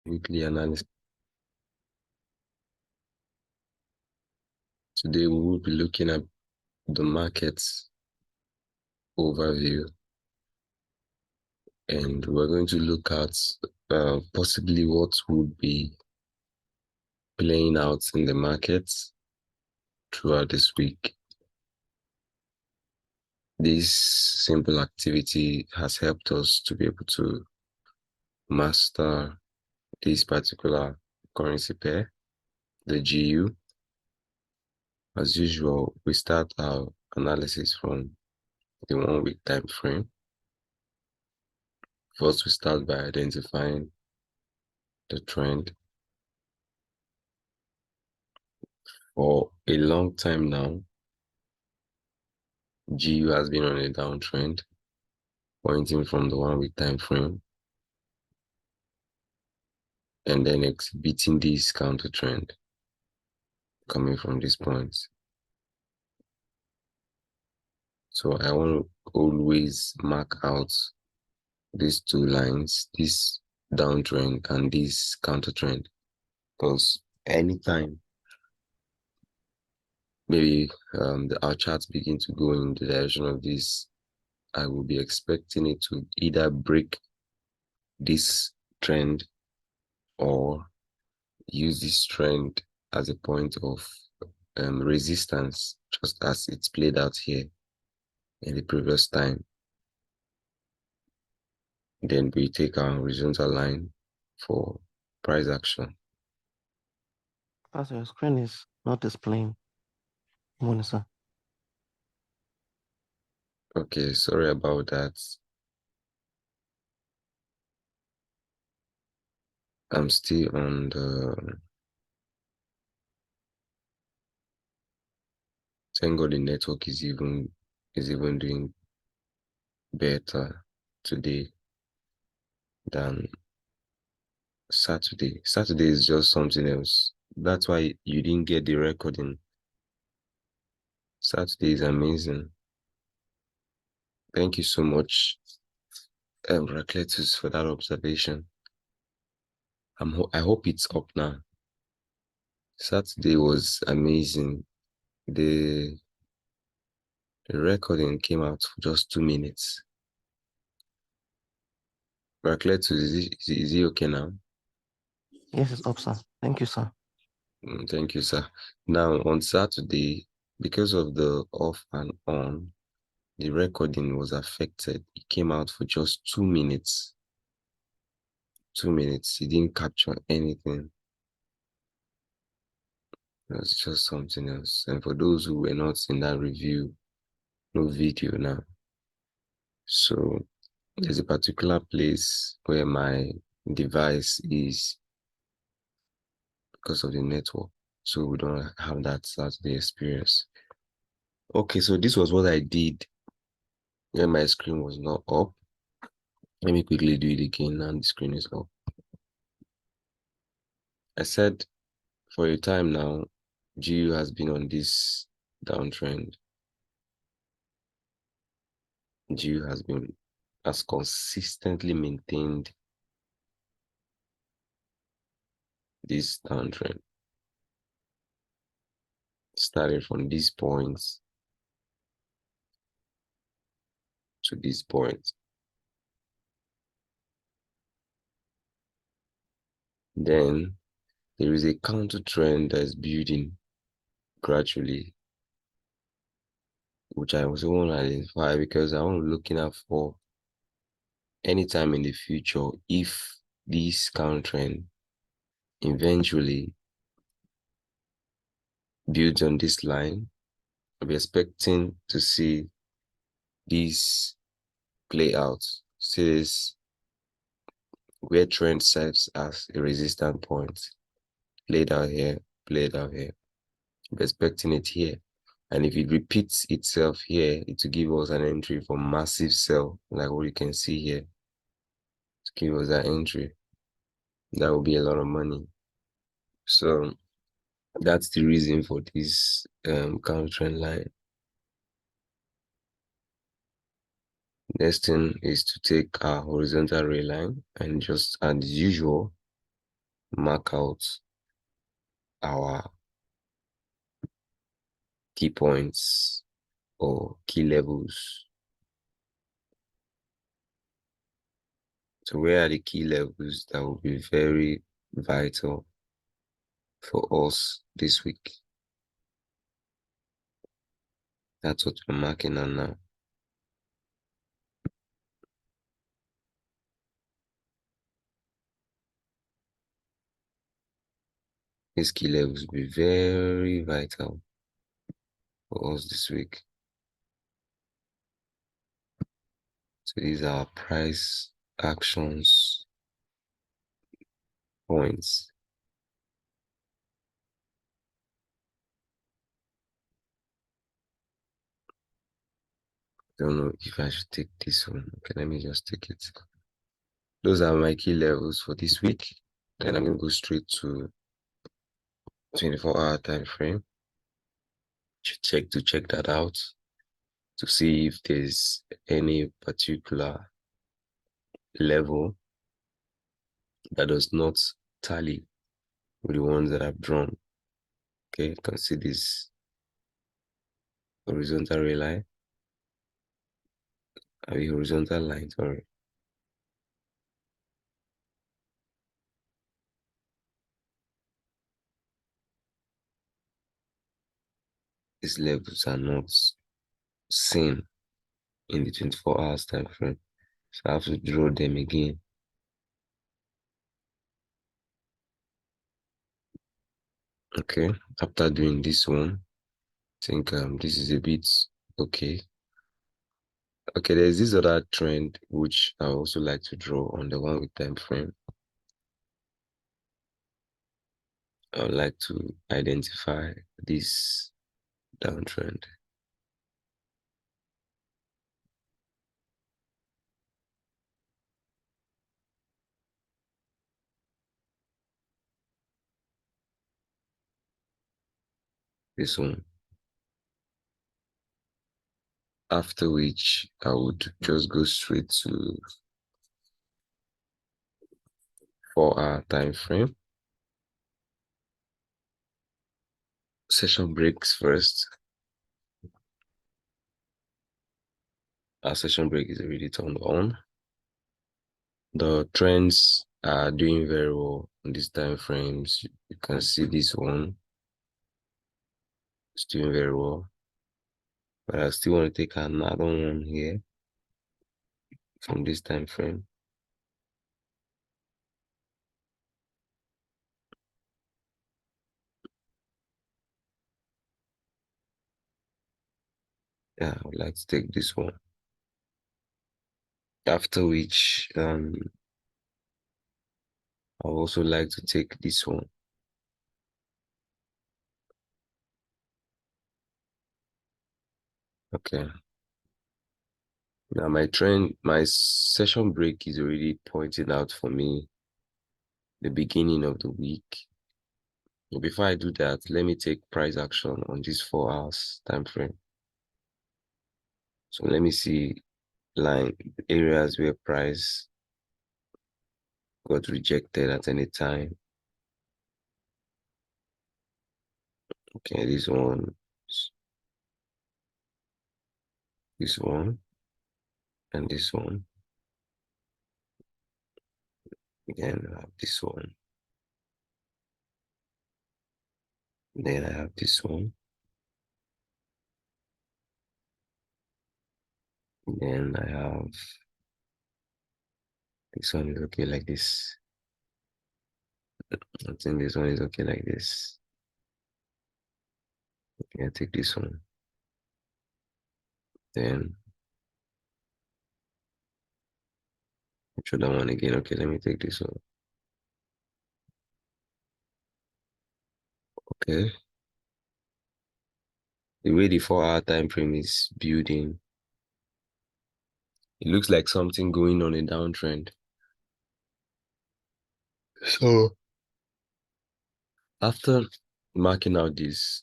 Weekly analysis. Today we will be looking at the markets overview, and we're going to look at possibly what would be playing out in the markets throughout this week. This simple activity has helped us to be able to master this particular currency pair, the GU. As usual, we start our analysis from the 1 week time frame. First, we start by identifying the trend. For a long time now, GU has been on a downtrend, pointing from the 1 week time frame and then exhibiting this counter trend coming from this point. So I want to always mark out these two lines, this downtrend and this counter trend, because anytime maybe our charts begin to go in the direction of this, I will be expecting it to either break this trend or use this trend as a point of resistance, just as it's played out here in the previous time. Then we take our horizontal line for price action. As your screen is not displaying, Monisa. Okay, sorry about that. I'm still on the... Thank God the network is even doing better today than Saturday. Saturday is just something else. That's why you didn't get the recording. Saturday is amazing. Thank you so much, Racletus, for that observation. I hope it's up now. Saturday was amazing. The recording came out for just 2 minutes. Racletus, is he okay now? Yes, it's up, sir. Thank you, sir. Thank you, sir. Now, on Saturday, because of the off and on, the recording was affected. It came out for just 2 minutes. 2 minutes. It didn't capture anything. It was just something else. And for those who were not in that review, no video now. So there's a particular place where my device is because of the network. So we don't have that Saturday experience. Okay, so this was what I did when my screen was not up. Let me quickly do it again now the screen is up. I said for a time now, GU has been on this downtrend. GU has consistently maintained this downtrend, starting from these points to this point. Then there is a counter trend that is building gradually, which I also want to identify because I want to looking out for anytime in the future if this counter trend eventually builds on this line. I'll be expecting to see this play out. Says where trend serves as a resistance point. Played out here, played out here. I'm expecting it here. And if it repeats itself here, it will give us an entry for massive sell, like what you can see here. To give us that entry. That will be a lot of money. So that's the reason for this counter trend line. Next thing is to take our horizontal ray line and just as usual, mark out our key points or key levels. So where are the key levels that will be very vital for us this week? That's what we're marking on now. These key levels will be very vital for us this week. So these are price actions points. Don't know if I should take this one. Okay, let me just take it. Those are my key levels for this week. Then I'm going to go straight to 24-hour time frame. Check that out to see if there's any particular level that does not tally with the ones that I've drawn. Okay, you can see this horizontal ray line. A horizontal line, sorry. These levels are not seen in the 24 hours time frame. So I have to draw them again. Okay, after doing this one, I think this is a bit okay. Okay, there's this other trend which I also like to draw on the one with time frame. I would like to identify this downtrend. This one. After which I would just go straight to 4-hour time frame. Session breaks first. Our session break is already turned on. The trends are doing very well on these time frames. You can see this one. It's doing very well. But I still want to take another one here from this time frame. Yeah, I would like to take this one. After which I would also like to take this one. Okay. Now my session break is already pointing out for me the beginning of the week. But before I do that, let me take price action on this 4 hours time frame. So let me see line areas where price got rejected at any time. Okay, this one, and this one. Again, I have this one. Then I have this one. Then I have this one is okay like this. I think this one is okay like this. Okay, I take this one. Then show that one again. Okay, let me take this one. Okay. The way the 4-hour time frame is building, it looks like something going on a downtrend. So after marking out this,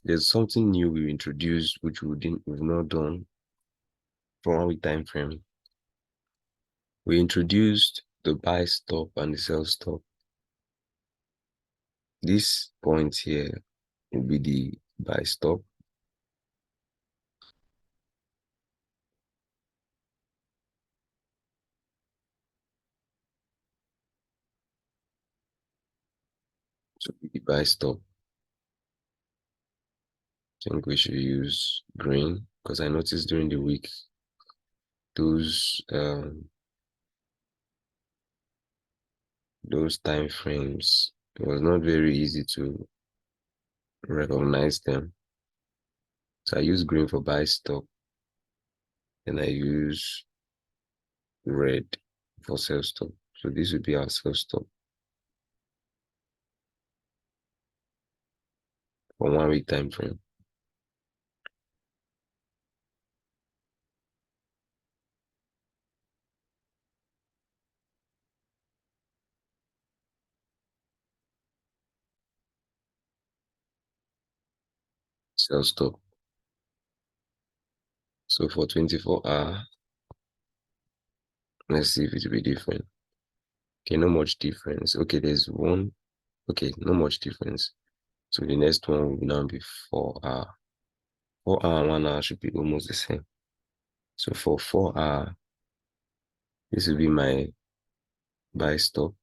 there's something new we introduced which we've not done for one week time frame. We introduced the buy stop and the sell stop. this point here will be the buy stop. So the buy stop. I think we should use green because I noticed during the week those time frames, it was not very easy to recognize them. So I use green for buy stop, and I use red for sell stop. So this would be our sell stop for 1 week time frame. Sell stop. So for 24-hour, let's see if it will be different. Okay, no much difference. Okay, there's one. Okay, no much difference. So the next one will now be 4-hour. 4-hour and 1 hour should be almost the same. So for 4-hour, this will be my buy stop.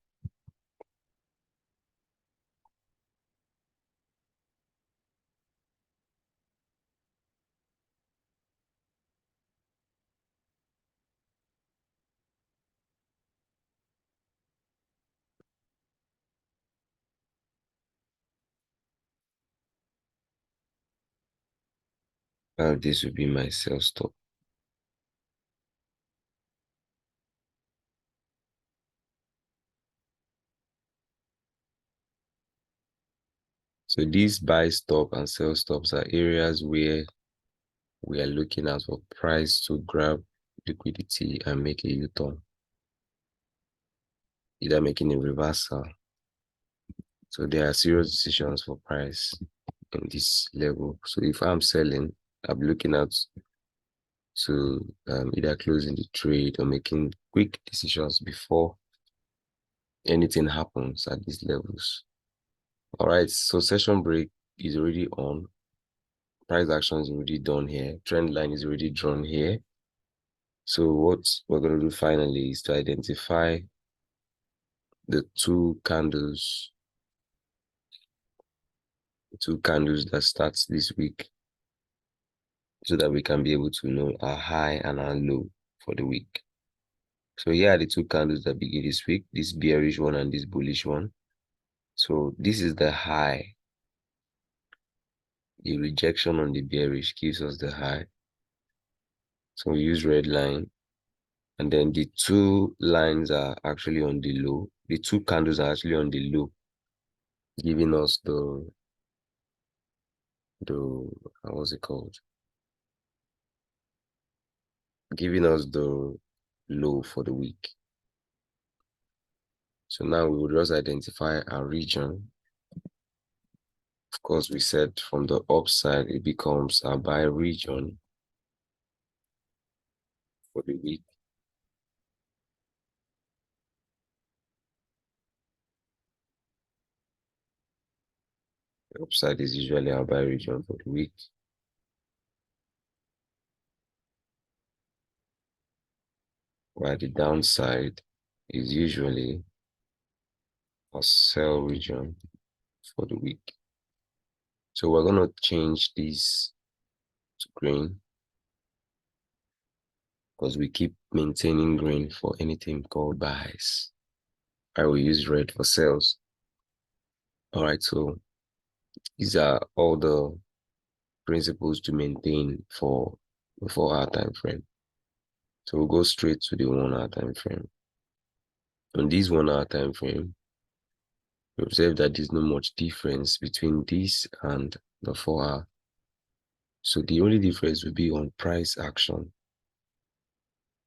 This will be my sell stop. So these buy stop and sell stops are areas where we are looking at for price to grab liquidity and make a U-turn, either making a reversal. So there are serious decisions for price in this level. So if I'm selling, I'm looking at to either closing the trade or making quick decisions before anything happens at these levels. All right, so session break is already on. Price action is already done here. Trend line is already drawn here. So what we're going to do finally is to identify the two candles that starts this week so that we can be able to know our high and our low for the week. So here are the two candles that begin this week, this bearish one and this bullish one. So this is the high. The rejection on the bearish gives us the high. So we use red line. And then the two lines are actually on the low. The two candles are actually on the low, giving us the what's it called? Giving us the low for the week. So now we will just identify our region. Of course, we said from the upside, it becomes a buy region for the week. The upside is usually our buy region for the week. While the downside is usually a sell region for the week. So we're going to change this to green because we keep maintaining green for anything called buys. I will use red for sales. All right, so these are all the principles to maintain for the 4-hour time frame. So we'll go straight to the 1-hour time frame. On this 1-hour time frame, we observe that there's not much difference between this and the 4-hour. So the only difference will be on price action.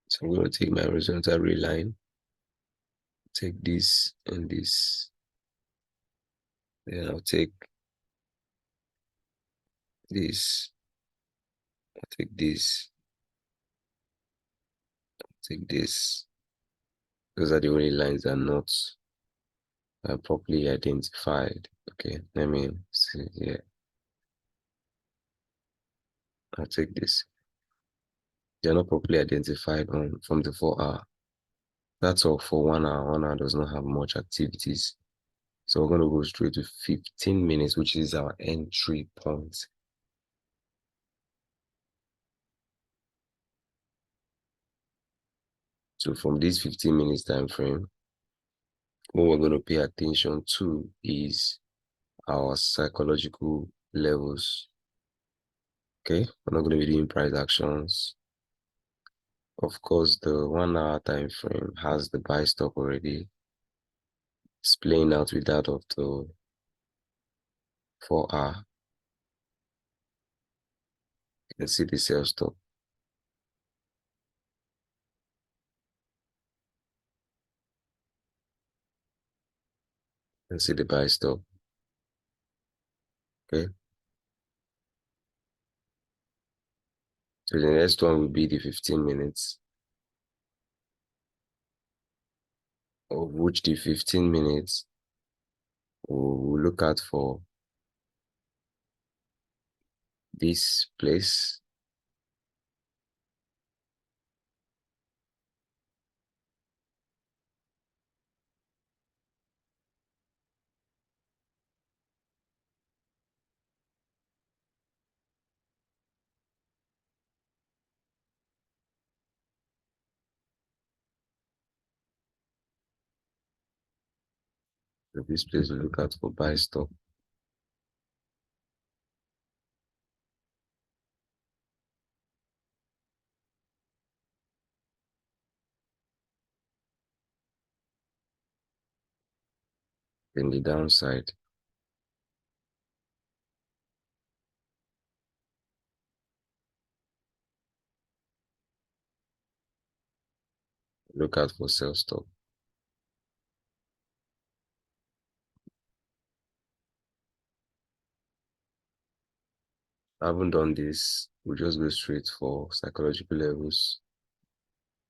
So I'm going to take my horizontal ray line, take this and this. Then I'll take this, I'll take this, take this. Those are the only lines that are not properly identified. Okay, let me see here. I'll take this. They're not properly identified on from the 4 hour. That's all for 1 hour. 1 hour does not have much activities. So we're going to go straight to 15 minutes, which is our entry point. So from this 15 minutes time frame, what we're going to pay attention to is our psychological levels. Okay, we're not going to be doing price actions. Of course, the 1 hour time frame has the buy stop already. It's playing out with that of the 4 hour. You can see the sell stop. You can see the buy stop. Okay. So the next one will be the 15 minutes, of which the 15 minutes we'll look out for this place. So this place we look out for buy stop. Then the downside, look out for sell stop. I haven't done this. We'll just go straight for psychological levels.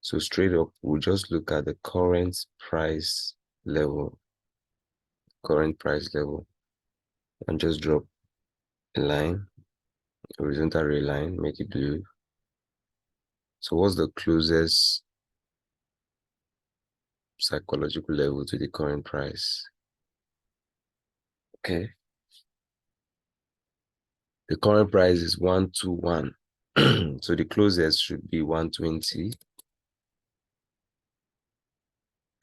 So straight up, we'll just look at the current price level, and just drop a line, horizontal ray line, make it blue. So what's the closest psychological level to the current price? Okay. The current price is 121. So the closest should be 120.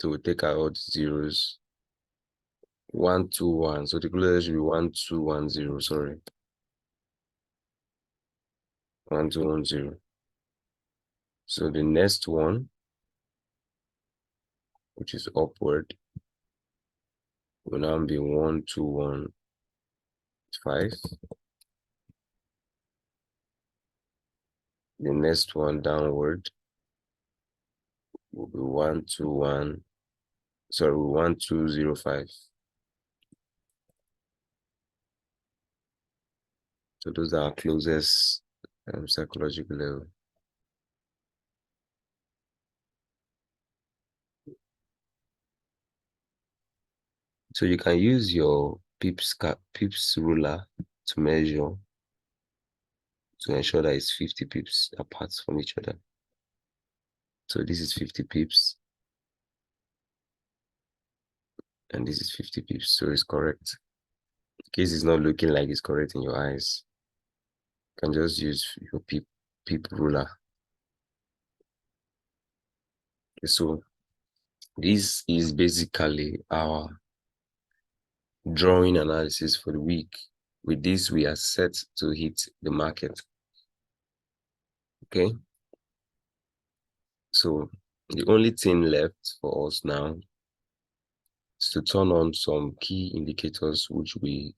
So we take out all the zeros. 121. So the closest should be 1210. Sorry. 1210. So the next one, which is upward, will now be 1215. The next one downward will be 121. Sorry, 1205. So those are our closest psychological level. So you can use your pips ruler to measure to ensure that it's 50 pips apart from each other. So this is 50 pips and this is 50 pips, so it's correct. In case it's not looking like it's correct in your eyes, you can just use your pip ruler. Okay, so this is basically our drawing analysis for the week. With this, we are set to hit the market. Okay, so the only thing left for us now is to turn on some key indicators which we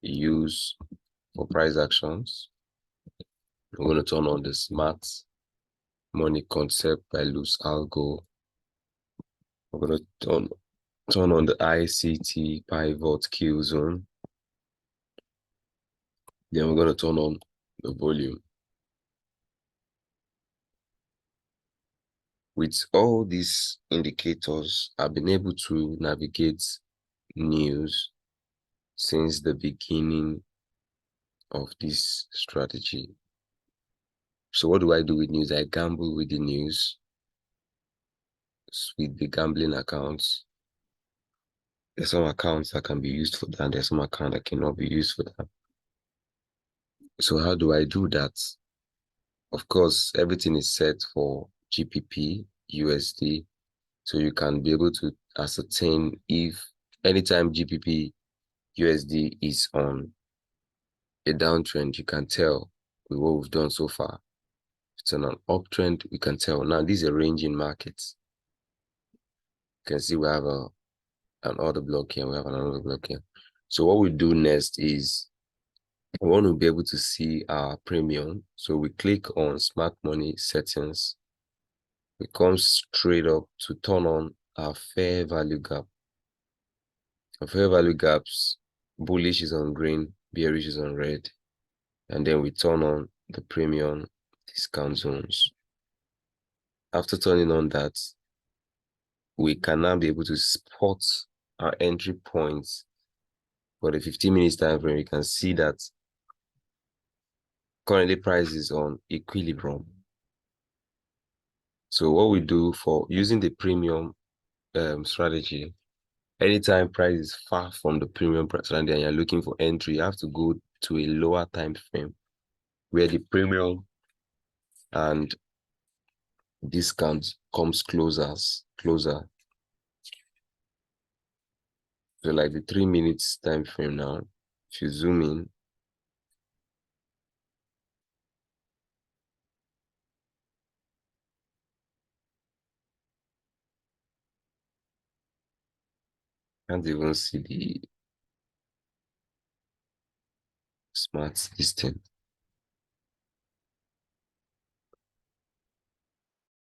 use for price actions. We're going to turn on the smart money concept by Luz Algo. We're going to turn on the ICT pivot kill zone. Then we're going to turn on the volume. With all these indicators, I've been able to navigate news since the beginning of this strategy. So what do I do with news? I gamble with the news, with the gambling accounts. There's some accounts that can be used for that, and there's some account that cannot be used for that. So how do I do that? Of course, everything is set for GPP, USD, so you can be able to ascertain if anytime GPP, USD is on a downtrend, you can tell with what we've done so far. If it's on an uptrend, we can tell. Now, these are ranging markets. You can see we have an order block here, we have another block here. So what we do next is we want to be able to see our premium. So we click on smart money settings. We come straight up to turn on our fair value gap. Our fair value gaps, bullish is on green, bearish is on red. And then we turn on the premium discount zones. After turning on that, we can now be able to spot our entry points for the 15 minutes time frame. You can see that currently price is on equilibrium. So what we do for using the premium strategy, anytime price is far from the premium price and you're looking for entry, you have to go to a lower time frame where the premium and discount comes closer. So like the 3 minutes time frame now, if you zoom in, can't even see the smart system.